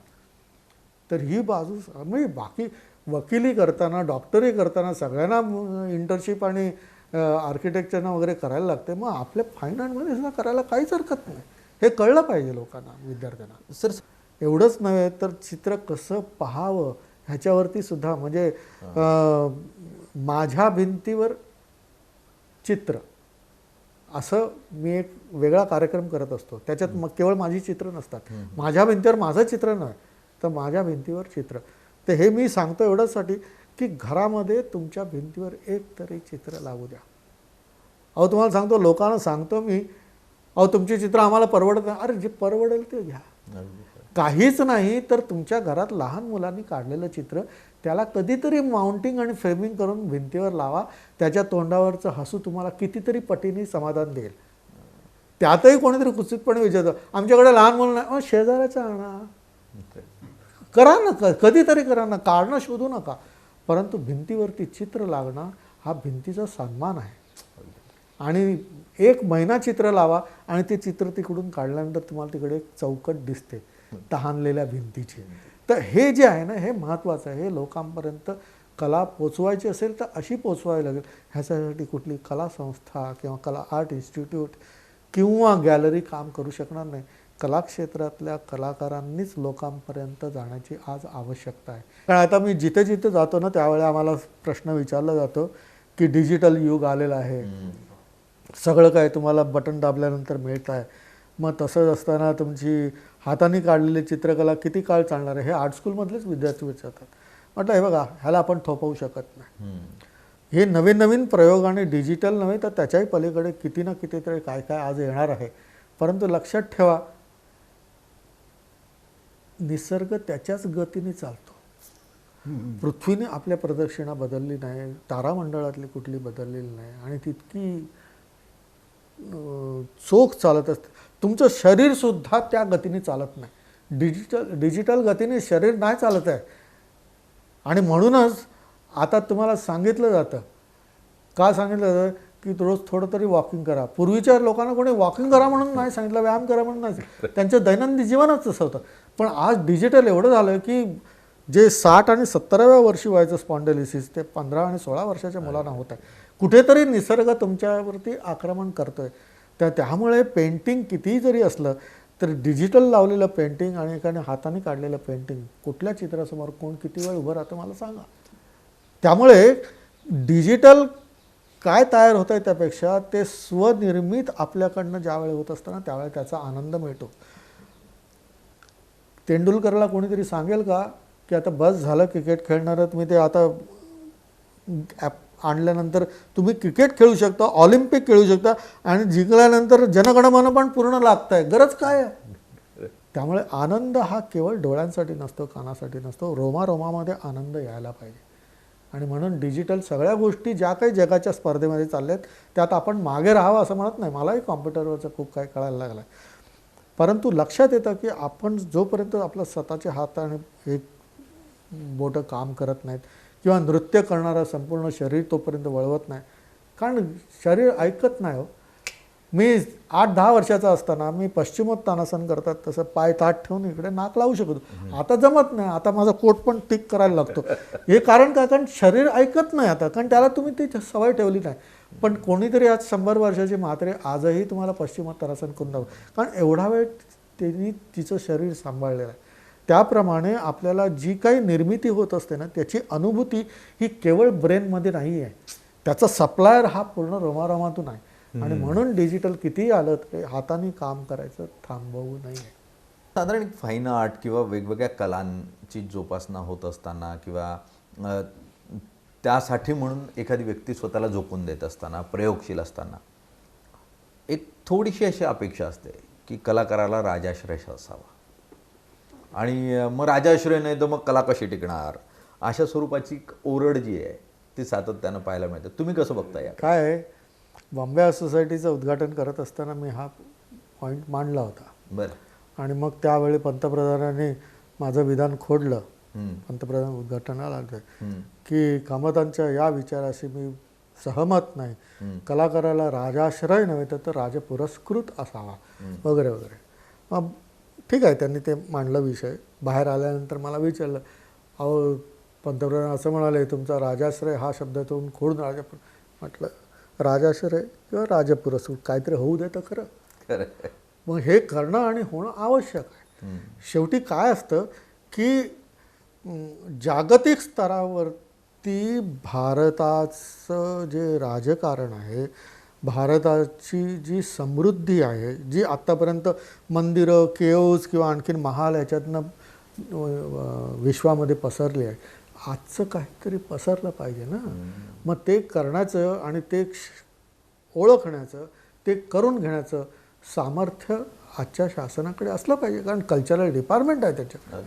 तर ही बाजू म्हणजे बाकी वकिली करताना, डॉक्टरी करताना सगळ्यांना इंटर्नशिप आणि आर्किटेक्चरना वगैरे करायला लागते. मग आपल्या फाईन आर्टमध्ये सुद्धा करायला काहीच हरकत नाही. हे कळलं पाहिजे लोकांना, विद्यार्थ्यांना. सर एवढंच नव्हे तर चित्र कसं पाहावं ह्याच्यावरती सुद्धा, म्हणजे माझ्या भिंतीवर चित्र असं मी एक वेगळा कार्यक्रम करत असतो. त्याच्यात मग केवळ माझी चित्र नसतात. माझ्या भिंतीवर माझं चित्र नव्हे तर माझ्या भिंतीवर चित्र. तर हे मी सांगतो एवढ्यासाठी की घरामध्ये तुमच्या भिंतीवर एक तरी चित्र लागू द्या. अहो तुम्हाला सांगतो, लोकांना सांगतो मी, अहो तुमची चित्र आम्हाला परवडत नाही. अरे जे परवडेल ते घ्या. काहीच नाही तर तुमच्या घरात लहान मुलांनी काढलेलं चित्र त्याला कधीतरी माउंटिंग आणि फ्रेमिंग करून भिंतीवर लावा. त्याच्या तोंडावरचं हसू तुम्हाला कितीतरी पटीने समाधान देईल. त्यातही कोणीतरी कुचितपणे विचारतं आमच्याकडे लहान मुलं नाही, शेजाऱ्याचा आणा, करा ना, कधीतरी करा ना, काढणं शोधू नका. परंतु भिंतीवरती चित्र लागणं हा भिंतीचा सन्मान आहे. आणि 1 महिना चित्र लावा आणि ते चित्र तिकडून काढल्यानंतर तुम्हाला तिकडे एक चौकट दिसते तहानलेल्या भिंतीची. तर हे जे आहे ना, हे महत्त्वाचं आहे. हे लोकांपर्यंत कला पोचवायची असेल तर अशी पोचवावी लागेल. ह्याच्यासाठी कुठली कला संस्था किंवा कला आर्ट इन्स्टिट्यूट किंवा गॅलरी काम करू शकणार नाही. कला क्षेत्रातल्या कलाकारांनीच लोकांपर्यंत जाण्याची आज आवश्यकता आहे. कारण आता मी जिथे जिथे जातो ना त्यावेळेला आम्हाला प्रश्न विचारला जातो की डिजिटल युग आलेलं आहे, सगळं काय तुम्हाला बटन दाबल्यानंतर मिळत आहे. मग तसंच असताना तुमची हाताने काढलेली चित्रकला किती काळ चालणार आहे, हे आर्ट स्कूलमधलेच विद्यार्थी विचारतात. म्हटलं हे बघा, ह्याला आपण थोपवू शकत नाही. हे नवीन नवीन प्रयोग आणि डिजिटल नव्हे तर त्याच्याही पलीकडे किती ना कितीतरी काय काय आज येणार आहे. परंतु लक्षात ठेवा, निसर्ग त्याच्याच गतीने चालतो. पृथ्वीने आपल्या प्रदक्षिणा बदलली नाही, तारामंडळातली कुठली बदललेली नाही, आणि तितकी चोख चालत असते. तुमचं शरीरसुद्धा त्या गतीने चालत नाही. डिजिटल गतीने शरीर नाही चालत आहे. आणि म्हणूनच आता तुम्हाला सांगितलं जातं, का सांगितलं जातं की रोज थोडं तरी वॉकिंग करा. पूर्वीच्या लोकांना कोणी वॉकिंग करा म्हणून नाही सांगितलं, व्यायाम करा म्हणून नाही, त्यांचं दैनंदिन जीवनच तसं होतं. पण आज डिजिटल एवढं झालं की जे 60 आणि 70व्या वर्षी व्हायचं स्पॉन्डिलिसिस ते 15 आणि 16 वर्षाच्या मुलांना होत आहे. कुठेतरी निसर्ग तुमच्यावरती आक्रमण करतोय. त्यामुळे पेंटिंग कितीही जरी असलं तर डिजिटल लावलेलं पेंटिंग आणि एकाने हाताने काढलेलं पेंटिंग, कुठल्या चित्रासमोर कोण किती वेळ उभं राहतं मला सांगा. त्यामुळे डिजिटल काय तयार होत आहे त्यापेक्षा ते स्वनिर्मित आपल्याकडनं ज्यावेळी होत असतं ना त्यावेळी त्याचा आनंद मिळतो. तेंडुलकरला कोणीतरी सांगेल का की आता बस झालं क्रिकेट खेळणारं, तुम्ही ते आता आणल्यानंतर तुम्ही क्रिकेट खेळू शकता, ऑलिम्पिक खेळू शकता आणि जिंकल्यानंतर जनगणमन पण पूर्ण लागतंय. गरज काय आहे? त्यामुळे आनंद हा केवळ डोळ्यांसाठी नसतो, कानासाठी नसतो, रोमारोमामध्ये आनंद यायला पाहिजे. आणि म्हणून डिजिटल सगळ्या गोष्टी ज्या काही जगाच्या स्पर्धेमध्ये चालल्या आहेत त्यात आपण मागे राहावं असं म्हणत नाही. मलाही कॉम्प्युटरवरचं खूप काही कळायला लागलं आहे. परंतु लक्षात येतं की आपण जोपर्यंत आपलं स्वतःचे हात आणि एक बोटं काम करत नाहीत किंवा नृत्य करणारं संपूर्ण शरीर तोपर्यंत वळवत नाही, कारण शरीर ऐकत नाही हो. मी 8-10 वर्षाचा असताना मी पश्चिमोत्तानासन करतात तसं पाय ताठ ठेवून इकडे नाक लावू शकतो. आता जमत नाही. आता माझा कोट पण टिक करायला लागतो. हे कारण काय? कारण शरीर ऐकत नाही आता, कारण त्याला तुम्ही ती सवय ठेवली नाही. पण कोणीतरी आज 100 वर्षाची म्हातारे आजही तुम्हाला पश्चिमोत्तानासन करून दाखव, कारण एवढा वेळ त्यांनी तिचं शरीर सांभाळलेलं आहे. त्याप्रमाणे आपल्याला जी काही निर्मिती होत असते ना त्याची अनुभूती ही केवळ ब्रेनमध्ये नाही आहे. त्याचा सप्लायर हा पूर्ण रोमारोमातून आहे. आणि म्हणून डिजिटल कितीही आलं तरी हाताने काम करायचं थांबवू नये. साधारण फाईन आर्ट किंवा वेगवेगळ्या कलांची जोपासना होत असताना किंवा त्यासाठी म्हणून एखादी व्यक्ती स्वतःला झोकून देत असताना, प्रयोगशील असताना एक थोडीशी अशी अपेक्षा असते की कलाकाराला राजाश्रय असावा. आणि मग राजाश्रय नाही तर मग कला कशी टिकणार, अशा स्वरूपाची ओरड जी आहे ती सातत्यानं पाहायला मिळते. तुम्ही कसं बघता? या काय आहे, बॉम्बे आर्ट सोसायटीचं उद्घाटन करत असताना मी हा पॉईंट मांडला होता. बरं. आणि मग त्यावेळी पंतप्रधानांनी माझं विधान खोडलं. पंतप्रधान उद्घाटनाला आले की कामतांच्या या विचाराशी मी सहमत नाही. कलाकाराला राजाश्रय नव्हे तर राजपुरस्कृत असावा वगैरे वगैरे. मग ठीक आहे, त्यांनी ते मांडलं विषय. बाहेर आल्यानंतर मला विचारलं, अहो पंतप्रधान असं म्हणाले तुमचा राजाश्रय हा शब्दातून खोडून म्हटलं राजाश्रय किंवा राजपुरस्कृत काहीतरी होऊ देतं खरं. मग हे करणं आणि होणं आवश्यक आहे. शेवटी काय असतं की जागतिक स्तरावरती भारताचं जे राजकारण आहे, भारताची जी समृद्धी आहे, जी आत्तापर्यंत मंदिरं, केव्ज किंवा आणखीन महाल ह्याच्यातनं विश्वामध्ये पसरली आहे, आजचं काहीतरी पसरलं पाहिजे ना. मग ते करण्याचं आणि ते ओळखण्याचं, ते करून घेण्याचं सामर्थ्य आजच्या शासनाकडे असलं पाहिजे, कारण कल्चरल डिपार्टमेंट आहे त्याच्याकडे.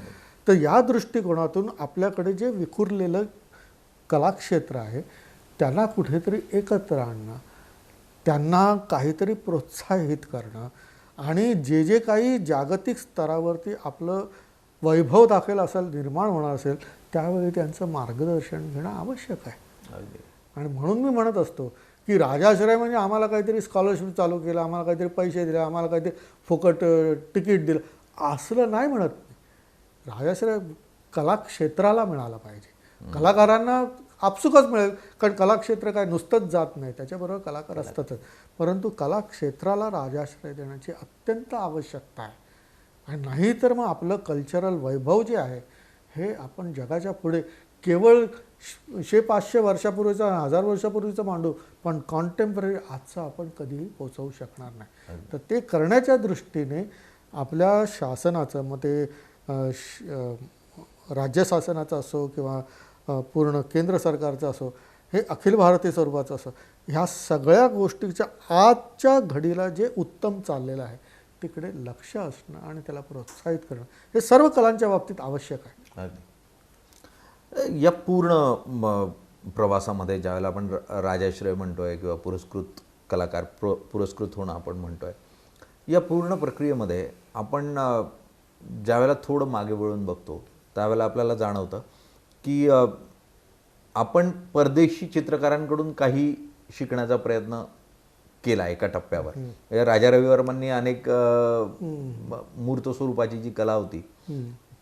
तर या दृष्टिकोनातून आपल्याकडे जे विखुरलेलं कलाक्षेत्र आहे त्यांना कुठेतरी एकत्र आणणं, त्यांना काहीतरी प्रोत्साहित करणं आणि जे जे काही जागतिक स्तरावरती आपलं वैभव दाखल असेल, निर्माण होणार असेल, त्यावेळी त्यांचं मार्गदर्शन घेणं आवश्यक आहे. आणि म्हणून मी म्हणत असतो की राजाश्रय म्हणजे आम्हाला काहीतरी स्कॉलरशिप चालू केलं, आम्हाला काहीतरी पैसे दिले, आम्हाला काहीतरी फुकट तिकीट दिलं, असलं नाही म्हणत. राजाश्रय कलाक्षेत्राला मिळाला पाहिजे. कलाकारांना आपसुकच मिळेल, कारण कलाक्षेत्र काय नुसतंच जात नाही, त्याच्याबरोबर कलाकार असतातच. परंतु कलाक्षेत्राला राजाश्रय देण्याची अत्यंत आवश्यकता आहे. आणि नाही तर मग आपलं कल्चरल वैभव जे आहे हे आपण जगाच्या पुढे केवळ 100-500 वर्षापूर्वीचा, 1000 वर्षापूर्वीचं मांडू, पण कॉन्टेम्पररी आजचं आपण कधीही पोचवू शकणार नाही. तर ते करण्याच्या दृष्टीने आपल्या शासनाचं, मग ते राज्य शासनाचं असो किंवा पूर्ण केंद्र सरकारचं असो, हे अखिल भारतीय स्वरूपाचं असो, ह्या सगळ्या गोष्टीच्या आजच्या घडीला जे उत्तम चाललेलं आहे तिकडे लक्ष असणं आणि त्याला प्रोत्साहित करणं हे सर्व कलांच्या बाबतीत आवश्यक आहे. या पूर्ण प्रवासामध्ये ज्यावेळेला आपण राजाश्रय म्हणतोय किंवा पुरस्कृत कलाकार पुरस्कृत होणं आपण म्हणतोय, या पूर्ण प्रक्रियेमध्ये आपण ज्यावेळेला थोडं मागे वळून बघतो त्यावेळेला आपल्याला जाणवतं की आपण परदेशी चित्रकारांकडून काही शिकण्याचा प्रयत्न केला एका टप्प्यावर. राजा रवी वर्मननी अनेक मूर्त स्वरूपाची जी कला होती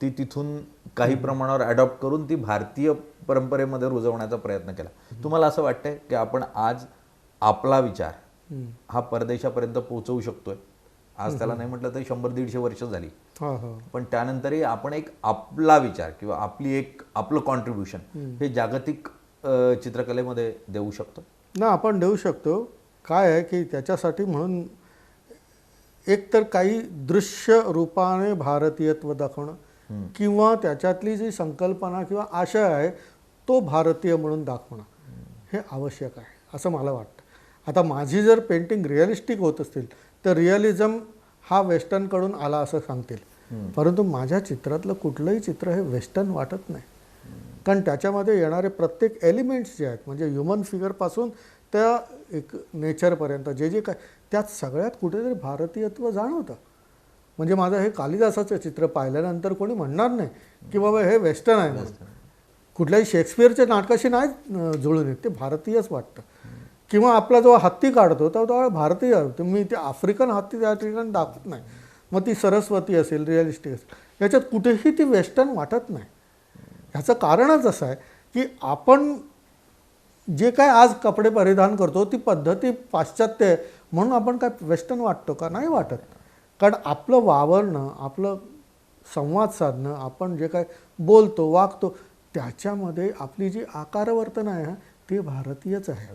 ती तिथून काही प्रमाणावर अडॉप्ट करून ती भारतीय परंपरेमध्ये रुजवण्याचा प्रयत्न केला. तुम्हाला असं वाटतंय की आपण आज आपला विचार हा परदेशापर्यंत पोहोचवू शकतोय? आज त्याला नाही म्हटलं तरी 100-150 वर्ष झाली, पण त्यानंतरही आपण एक आपला विचार किंवा आपलं कॉन्ट्रीब्युशन हे जागतिक चित्रकलेमध्ये देऊ शकतो ना. आपण देऊ शकतो. काय आहे की त्याच्यासाठी म्हणून एक तर काही दृश्य रूपाने भारतीयत्व दाखवणं किंवा त्याच्यातली जी संकल्पना किंवा आशय आहे तो भारतीय म्हणून दाखवणं, हे आवश्यक आहे असं मला वाटतं. आता माझी जर पेंटिंग रिअलिस्टिक होत असतील तर रिअलिझम हा वेस्टर्नकडून आला असं सांगतील, परंतु माझ्या चित्रातलं कुठलंही चित्र हे वेस्टर्न वाटत नाही. कारण त्याच्यामध्ये येणारे प्रत्येक एलिमेंट्स जे आहेत, म्हणजे ह्युमन फिगरपासून त्या एक नेचरपर्यंत जे जे काय, त्यात सगळ्यात कुठेतरी भारतीयत्व जाणवतं. म्हणजे माझं हे कालिदासाचं चित्र पाहिल्यानंतर कोणी म्हणणार नाही की बाबा हे वेस्टर्न आहे म्हणून. कुठल्याही शेक्सपियरच्या नाटकाशी नाही जुळून येत, ते भारतीयच वाटतं. किंवा आपला जो हत्ती काढतो तो भारतीय, मी ते आफ्रिकन हत्ती त्या ठिकाणी दाखवत नाही. मग ती सरस्वती असेल, रिअलिस्टिक असेल, याच्यात कुठेही ती वेस्टर्न वाटत नाही. ह्याचं कारणच असं आहे की आपण जे काय आज कपडे परिधान करतो ती पद्धती पाश्चात्य आहे, म्हणून आपण काय वेस्टर्न वाटतो का? नाही वाटत. कारण आपलं वावरणं, आपलं संवाद साधणं, आपण जे काय बोलतो वागतो त्याच्यामध्ये आपली जी आकारवर्तन आहे ते भारतीयच आहे.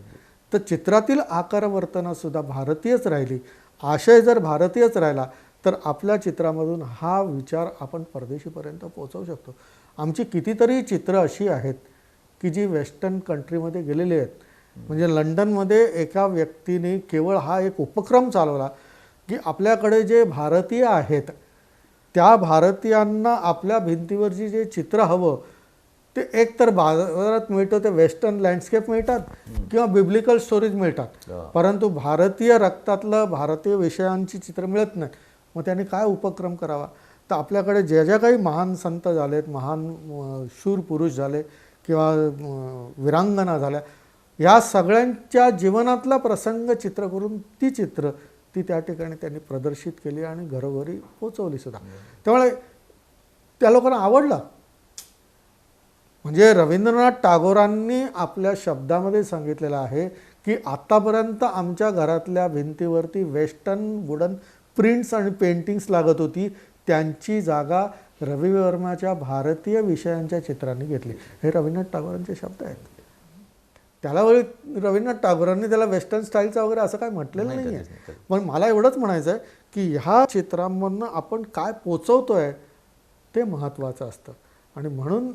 तर चित्रातील आकारवर्तनासुद्धा भारतीयच राहिली, आशय जर भारतीयच राहिला तर आपल्या चित्रामधून हा विचार आपण परदेशीपर्यंत पोहोचवू शकतो. आमची कितीतरी चित्र अशी आहेत की जी वेस्टर्न कंट्रीमध्ये गेलेली आहेत. म्हणजे लंडनमध्ये एका व्यक्तीने केवळ हा एक उपक्रम चालवला की आपल्याकडे जे भारतीय आहेत त्या भारतीयांना आपल्या भिंतीवरची जे चित्र हवं ते एक तर बाजारात मिळतं, ते वेस्टर्न लँडस्केप मिळतात किंवा बिब्लिकल स्टोरीज मिळतात, परंतु भारतीय रक्तातलं भारतीय विषयांची चित्र मिळत नाही. मग त्याने काय उपक्रम करावा? तर आपल्याकडे ज्या ज्या काही महान संत झालेत, महान शूर पुरुष झाले किंवा वीरांगना झाल्या, या सगळ्यांच्या जीवनातला प्रसंग चित्र करून ती चित्र ती त्या ठिकाणी त्यांनी प्रदर्शित केली आणि घरोघरी पोचवली सुद्धा. त्यामुळे त्या लोकांना आवडलं. म्हणजे रवींद्रनाथ टागोरांनी आपल्या शब्दामध्ये सांगितलेलं आहे की आतापर्यंत आमच्या घरातल्या भिंतीवरती वेस्टर्न वुडन प्रिंट्स आणि पेंटिंग्स लागत होती, त्यांची जागा रवी वर्माच्या भारतीय विषयांच्या चित्रांनी घेतली. हे रवींद्रनाथ टागोरांचे शब्द आहेत. त्याला रवींद्रनाथ टागोरांनी त्याला वेस्टर्न स्टाईलचा वगैरे असं काय म्हटलेलं नाही आहे. पण मला एवढंच म्हणायचं आहे की ह्या चित्रांमधनं आपण काय पोचवतो आहे ते महत्त्वाचं असतं. आणि म्हणून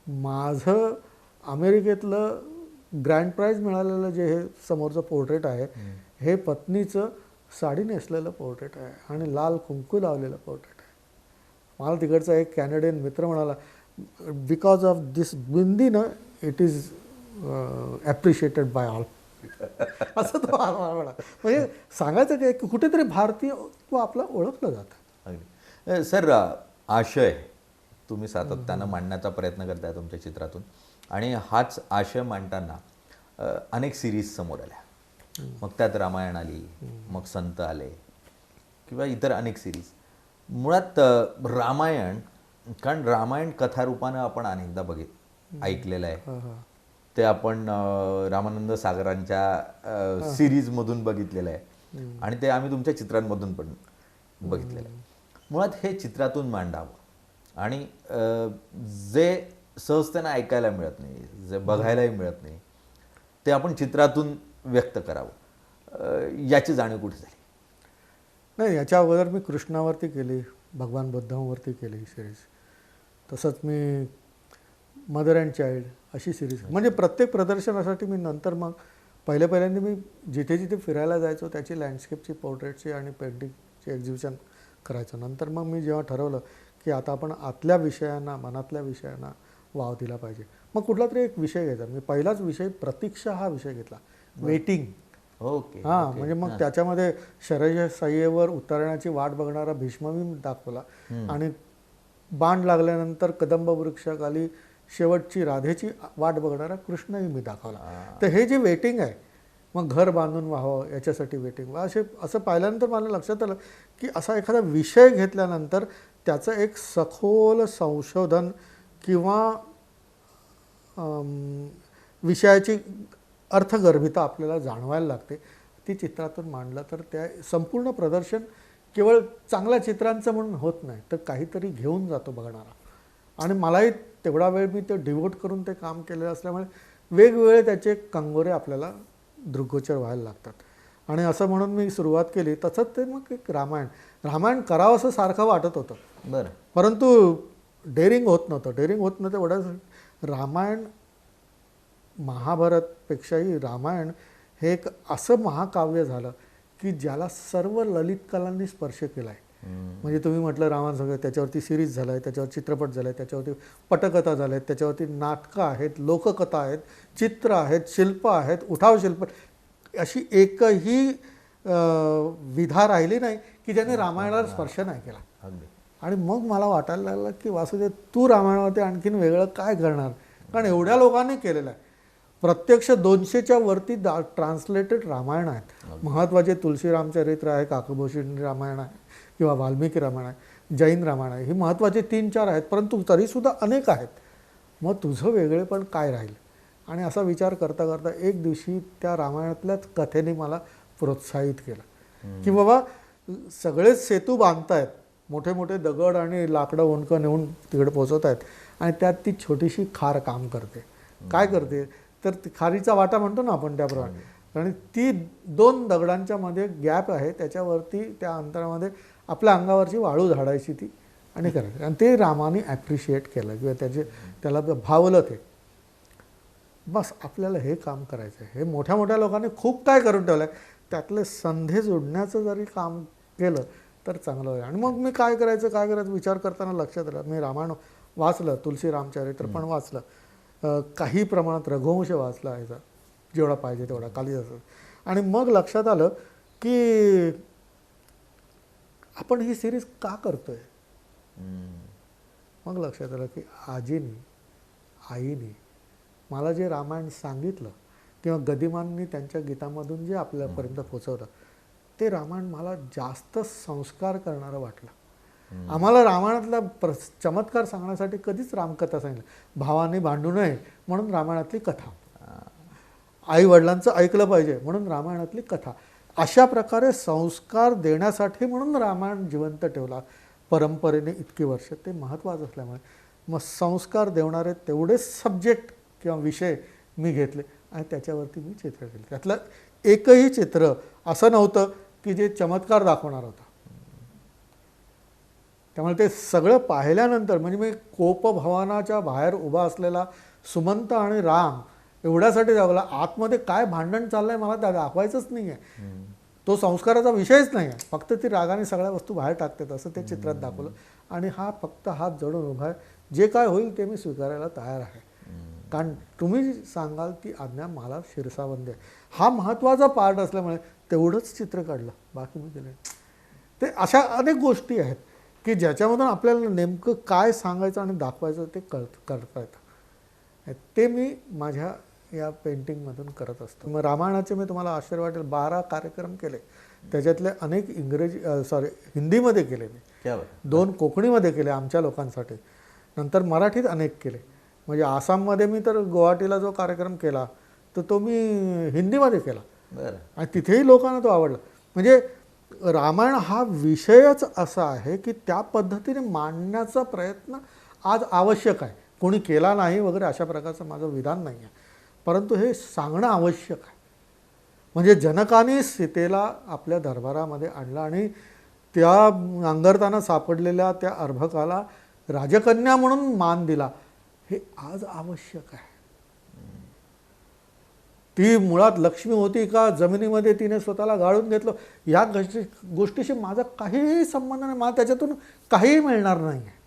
माझं अमेरिकेतलं ग्रँड प्राईज मिळालेलं जे हे समोरचं पोर्ट्रेट आहे हे पत्नीचं साडी नेसलेलं पोर्ट्रेट आहे आणि लाल कुंकू लावलेलं पोर्ट्रेट आहे. मला तिकडचा एक कॅनेडियन मित्र म्हणाला, बिकॉज ऑफ दिस बिंदी ना it is appreciated bye all. असं तो म्हणा. म्हणजे सांगायचं काय की कुठेतरी भारतीय तो आपलं ओळखलं जातं. सर, आशय तुम्ही सातत्यानं मांडण्याचा प्रयत्न करताय तुमच्या चित्रातून, आणि हाच आशय मांडताना अनेक सिरीज समोर आल्या. मग त्यात रामायण आली, मग संत आले किंवा इतर अनेक सिरीज. मुळात रामायण, कारण रामायण कथारूपानं आपण अनेकदा ऐकलेलं आहे. ते आपण रामानंद सागरांच्या सिरीजमधून बघितलेलं आहे आणि ते आम्ही तुमच्या चित्रांमधून पण बघितलेलं आहे. मुळात हे चित्रातून मांडावं आणि जे सहजतेनं ऐकायला मिळत नाही, जे बघायलाही मिळत नाही, ते आपण चित्रातून व्यक्त करावं, याची जाणीव कुठे झाली? नाही, याच्या अगोदर मी कृष्णावरती केली, भगवान बुद्धांवरती केली सिरीज. तसंच मी मदर अँड चाइल्ड अशी सिरीज, म्हणजे प्रत्येक प्रदर्शनासाठी मी नंतर मग पहिल्यांदा मी जिथे जिथे फिरायला जायचो त्याची लँडस्केपची, पोर्ट्रेटची आणि पेंटिंगची एक्झिबिशन करायचो. नंतर मग मी जेव्हा ठरवलं की आता आपण आतल्या विषयांना, मनातल्या विषयांना वाव दिला पाहिजे, मग कुठला तरी एक विषय घ्यायचा. मी पहिलाच विषय प्रतीक्षा हा विषय घेतला, वेटिंग. ओके. हां, म्हणजे मग त्याच्यामध्ये शरयसय्येवर उतरण्याची वाट बघणारा भीष्म मी दाखवला आणि बाण लागल्यानंतर कदंब वृक्षाखाली शेवटची राधेची वाट बघणारा कृष्णही मी दाखवला. तर हे जे वेटिंग आहे, मग घर बांधून व्हावं याच्यासाठी वेटिंग, असं पाहिल्यानंतर मला लक्षात आलं की असा एखादा विषय घेतल्यानंतर त्याचं एक सखोल संशोधन किंवा विषयाची अर्थगर्भिता आपल्याला जाणवायला लागते. ती चित्रातून मांडलं तर त्या संपूर्ण प्रदर्शन केवळ चांगल्या चित्रांचं म्हणून होत नाही, तर काहीतरी घेऊन जातो बघणारा. आणि मलाही तेवढा वेळ मी ते डिवोट करून ते काम केलेलं असल्यामुळे वेगवेगळे त्याचे कंगोरे आपल्याला दृग्गोचर व्हायला लागतात. आणि असं म्हणून मी सुरुवात केली. तसंच ते मग एक रामायण करावं असं सारखं वाटत होतं. बरं. परंतु डेअरिंग होत नव्हतं. एवढंच रामायण महाभारतपेक्षाही रामायण हे एक असं महाकाव्य झालं की ज्याला सर्व ललित कलांनी स्पर्श केला आहे. म्हणजे तुम्ही म्हटलं रामायण सगळं, त्याच्यावरती सिरीज झाला आहे, त्याच्यावर चित्रपट झाला आहे, त्याच्यावरती पटकथा झाल्या आहेत, त्याच्यावरती नाटकं आहेत, लोककथा आहेत, चित्र आहेत, शिल्प आहेत, उठाव शिल्प, अशी एकही विधा राहिली नाही की ज्याने रामायणाला स्पर्श नाही केला. अगदी. आणि मग मला वाटायला लागलं की वासुदेव, तू रामायणावरती आणखीन वेगळं काय करणार, कारण एवढ्या लोकांनी केलेलं आहे. प्रत्यक्ष 200च्या वरती ट्रान्सलेटेड रामायण आहेत. महत्त्वाचे तुलसी रामचरित्र आहे, काकभूषणी रामायण आहे, किंवा वाल्मिकी रामायण आहे, जैन रामायण आहे, ही महत्त्वाचे 3-4 आहेत, परंतु तरीसुद्धा अनेक आहेत. मग तुझं वेगळेपण काय राहील? आणि असा विचार करता करता एक दिवशी त्या रामायणातल्याच कथेने मला प्रोत्साहित केलं की बाबा सगळेच सेतू बांधतायत, मोठे मोठे दगड आणि लाकडं ओंडकं नेऊन तिकडे पोचवत आहेत, आणि त्यात ती छोटीशी खार काम करते. काय करते तर ती खारीचा वाटा म्हणतो ना आपण त्याप्रमाणे, आणि ती 2 दगडांच्या मध्ये गॅप आहे, त्याच्यावरती त्या अंतरामध्ये आपल्या अंगावरची वाळू झाडायची ती आणि करायची. आणि ते रामाने ॲप्रिशिएट केलं किंवा त्याला भावलं ते. बस आपल्याला हे काम करायचं आहे. हे मोठ्या मोठ्या लोकांनी खूप काय करून ठेवलं आहे, त्यातले संधी जोडण्याचं जरी काम केलं तर चांगलं होईल. आणि मग मी काय करायचं विचार करताना लक्षात आलं, मी रामायण वाचलं, तुलसी रामचरित्र पण वाचलं, काही प्रमाणात रघुवंश वाचला आहे, जेवढा पाहिजे तेवढा कालिदास. आणि मग लक्षात आलं की आपण ही सिरीज का करतोय. मग लक्षात आलं की आईने मला जे रामायण सांगितलं किंवा गदिमांनी त्यांच्या गीतामधून जे आपल्यापर्यंत पोचवलं, ते रामायण मला जास्त संस्कार करणारं वाटलं. आम्हाला रामायणातला चमत्कार सांगण्यासाठी कधीच रामकथा सांगितलं. भावाने भांडू नये म्हणून रामायणातली कथा, आई वडिलांचं ऐकलं पाहिजे म्हणून रामायणातली कथा, अशा प्रकारे संस्कार देण्यासाठी म्हणून रामायण जिवंत ठेवला परंपरेने इतकी वर्ष. ते महत्त्वाचं असल्यामुळे मग संस्कार देणारे तेवढेच सब्जेक्ट किंवा विषय मी घेतले आणि त्याच्यावरती मी चित्र केलं. त्यातलं एकही चित्र असं नव्हतं की जे चमत्कार दाखवणार होतं. त्यामुळे ते सगळं पाहिल्यानंतर म्हणजे मी कोपभवनाच्या बाहेर उभा असलेला सुमंत आणि राम एवढ्यासाठी दाखवला, आतमध्ये काय भांडण चाललंय मला त्या दाखवायचंच नाही आहे. तो संस्काराचा विषयच नाही आहे, फक्त ती रागाने सगळ्या वस्तू बाहेर टाकतात असं ते चित्रात दाखवलं. आणि हा फक्त हात जोडून उभा आहे, जे काय होईल ते मी स्वीकारायला तयार आहे, कारण तुम्ही सांगाल ती आज्ञा मला शिरसावंदी आहे. हा महत्त्वाचा पार्ट असल्यामुळे तेवढंच चित्र काढलं, बाकी मी केलं. ते अशा अनेक गोष्टी आहेत की ज्याच्यामधून आपल्याला नेमकं काय सांगायचं आणि दाखवायचं ते करता येतं. ते मी माझ्या या पेंटिंगमधून करत असतो. मग रामायणाचे मी तुम्हाला आश्चर्य वाटेल 12 कार्यक्रम केले, त्याच्यातले अनेक हिंदीमध्ये केले मी, 2 कोकणीमध्ये केले आमच्या लोकांसाठी, नंतर मराठीत अनेक केले. म्हणजे आसाममध्ये मी तर गुवाहाटीला जो कार्यक्रम केला तर तो मी हिंदीमध्ये केला आणि तिथेही लोकांना तो आवडला. म्हणजे रामायण हा विषयच असा आहे की त्या पद्धतीने मांडण्याचा प्रयत्न आज आवश्यक आहे. कोणी केला नाही वगैरे अशा प्रकारचं माझं विधान नाही आहे, परंतु हे सांगणं आवश्यक आहे. म्हणजे जनकाने सीतेला आपल्या दरबारामध्ये आणलं आणि त्या अंगरताना सापडलेल्या त्या अर्भकाला राजकन्या म्हणून मान दिला, हे आज आवश्यक आहे. ती मुळात लक्ष्मी होती का जमिनीमध्ये तिने स्वतःला गाळून घेतलं, या गोष्टीशी माझा काहीही संबंध नाही, मला त्याच्यातून काहीही मिळणार नाही आहे.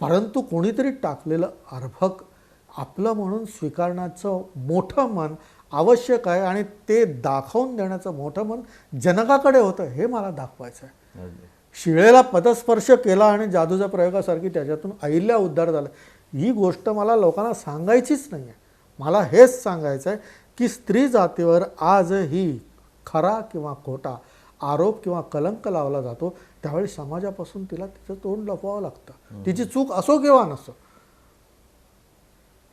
परंतु कोणीतरी टाकलेलं अर्भक आपलं म्हणून स्वीकारण्याचं मोठं मन आवश्यक आहे आणि ते दाखवून देण्याचं मोठं मन जनकाकडे होतं, हे मला दाखवायचं आहे. शिळेला पदस्पर्श केला आणि जादूच्या प्रयोगासारखी त्याच्यातून अहिल्या उद्धार झाला, ही गोष्ट मला लोकांना सांगायचीच नाही आहे. मला हेच सांगायचं आहे की स्त्री जातीवर आजही खरा किंवा खोटा आरोप किंवा कलंक लावला जातो, त्यावेळी समाजापासून तिला तिचं तोंड लपवावं लागतं, तिची चूक असो किंवा नसो.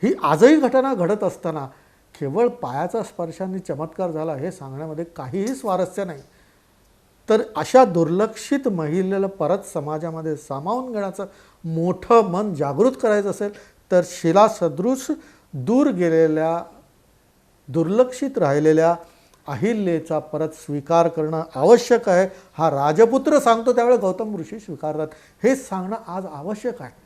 ही आजही घटना घडत असताना केवळ पायाचा स्पर्शाने चमत्कार झाला हे सांगण्यामध्ये काहीही स्वारस्य नाही. तर अशा दुर्लक्षित महिलेला परत समाजामध्ये सामावून घेण्याचं मोठं मन जागृत करायचं असेल तर शिलासदृश दूर गेलेल्या दुर्लक्षित राहिलेल्या अहिल्याचा परत स्वीकार करणं आवश्यक आहे. हा राजपुत्र सांगतो त्यावेळेस गौतम ऋषी स्वीकारतात, हे सांगणं आज आवश्यक आहे.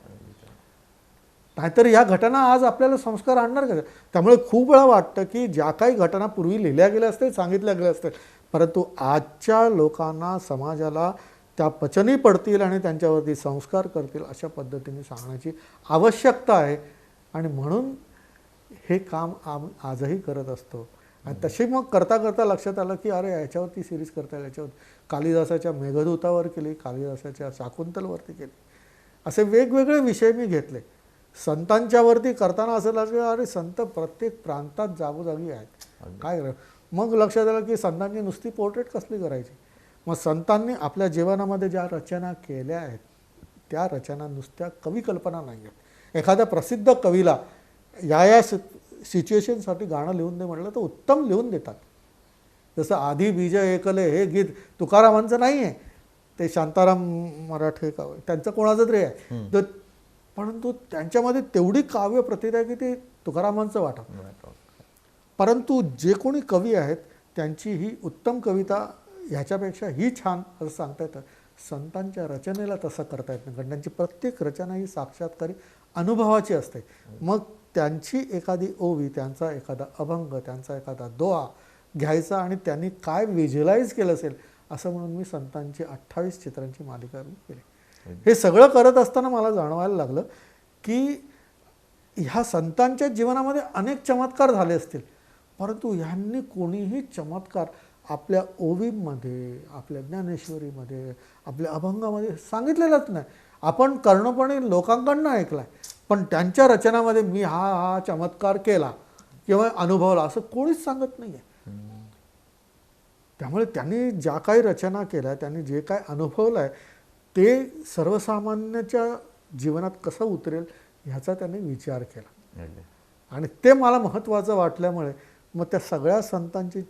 नाहीतर या घटना आज आपल्याला संस्कार आणणार का? त्यामुळे खूप वेळा वाटतं की ज्या काही घटना पूर्वी लिहिल्या गेल्या असतील, सांगितल्या गेल्या असतील, परंतु आजच्या लोकांना, समाजाला त्या पचनी पडतील आणि त्यांच्यावरती संस्कार करतील अशा पद्धतीने सांगण्याची आवश्यकता आहे. आणि म्हणून हे काम आजही करत असतो. आणि तशी मग करता करता लक्षात आलं की अरे याच्यावरती सिरीज करता येईल, याच्यावर कालिदासाच्या मेघदूतावर केली, कालिदासाच्या शाकुंतलवरती केली, असे वेगवेगळे विषय मी घेतले. संतांच्यावरती करताना असं लागलं अरे संत प्रत्येक प्रांतात जागोजागी आहेत, काय करायचं. मग लक्षात आलं की संतांची नुसती पोर्ट्रेट कसली करायची. मग संतांनी आपल्या जीवनामध्ये ज्या रचना केल्या आहेत त्या रचना नुसत्या कवी कल्पना नाही आहेत. एखाद्या प्रसिद्ध कवीला या सिच्युएशनसाठी गाणं लिहून दे म्हटलं तर उत्तम लिहून देतात. जसं आधी बीज ऐकले हे गीत तुकारामांचं नाही आहे, ते शांताराम मराठे त्यांचं कोणाचं तरी आहे, तर परंतु त्यांच्यामध्ये तेवढी काव्य प्रतिभा आहे की ते तुकारामांचं वाटत. परंतु जे कोणी कवी आहेत त्यांची ही उत्तम कविता ह्याच्यापेक्षा ही छान असं सांगता येतं. संतांच्या रचनेला तसं करता येत नाही, कारण त्यांची प्रत्येक रचना ही साक्षात्कारी अनुभवाची असते. मग त्यांची एखादी ओवी, त्यांचा एखादा अभंग, त्यांचा एखादा दोहा घ्यायचा आणि त्यांनी काय व्हिज्युअलाइज केलं असेल असं म्हणून मी संतांची 28 चित्रांची मालिका केली. हे सगळं करत असताना मला जाणवायला लागलं की ह्या संतांच्या जीवनामध्ये अनेक चमत्कार झाले असतील, परंतु ह्यांनी कोणीही चमत्कार आपल्या ओवीमध्ये, आपल्या ज्ञानेश्वरीमध्ये, आपल्या अभंगामध्ये सांगितलेलंच नाही. आपण कर्णपणे लोकांकडनं ऐकलाय, पण त्यांच्या रचनामध्ये मी हा चमत्कार केला किंवा अनुभवला असं कोणीच सांगत नाही आहे. त्यामुळे त्यांनी ज्या काही रचना केल्या, त्यांनी जे काय अनुभवलं आहे ते सर्वसामान्याच्या जीवनात कसं उतरेल ह्याचा त्यांनी विचार केला. आणि ते मला महत्त्वाचं वाटल्यामुळे मग त्या सगळ्या संतांची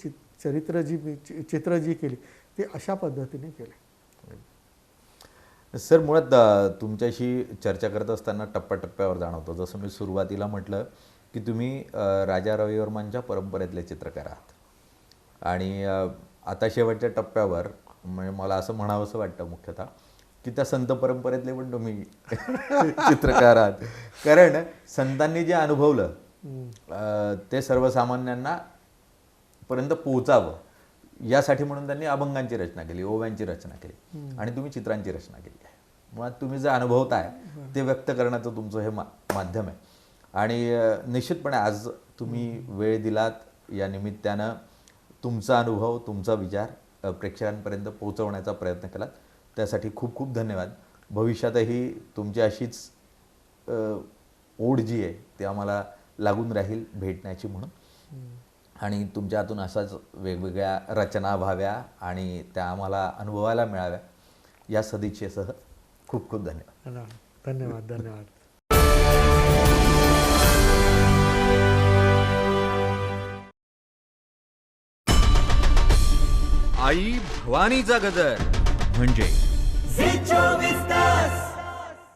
चित्र जी केली ते अशा पद्धतीने केले. सर, मुळात तुमच्याशी चर्चा करत असताना टप्प्याटप्प्यावर जाणवतं. जसं मी सुरुवातीला म्हटलं की तुम्ही राजा रविवर्मांच्या परंपरेतले चित्रकार आहात आणि आता शेवटच्या टप्प्यावर म्हणजे मला असं म्हणावंसं वाटतं मुख्यतः की त्या संत परंपरेतले पण तुम्ही चित्रकार आहात. कारण संतांनी जे अनुभवलं ते सर्वसामान्यांना पर्यंत पोहोचावं यासाठी म्हणून त्यांनी अभंगांची रचना केली, ओव्यांची रचना केली आणि तुम्ही चित्रांची रचना केली आहे. मुळात तुम्ही जे अनुभवताय ते व्यक्त करण्याचं तुमचं हे माध्यम आहे. आणि निश्चितपणे आज तुम्ही वेळ दिलात, या निमित्तानं तुमचा अनुभव, तुमचा विचार प्रेक्षकांपर्यंत पोहोचवण्याचा प्रयत्न केलात, त्यासाठी खूप खूप धन्यवाद. भविष्यातही तुमची अशीच ओढ जी आहे ती आम्हाला लागून राहील भेटण्याची म्हणून, आणि तुमच्या हातून असाच वेगवेगळ्या रचना व्हाव्या आणि त्या आम्हाला अनुभवायला मिळाव्या या सदिच्छेसह खूप खूप धन्यवाद. धन्यवाद. धन्यवाद. आई भवानीचा गजर म्हणजे झी 24 तास.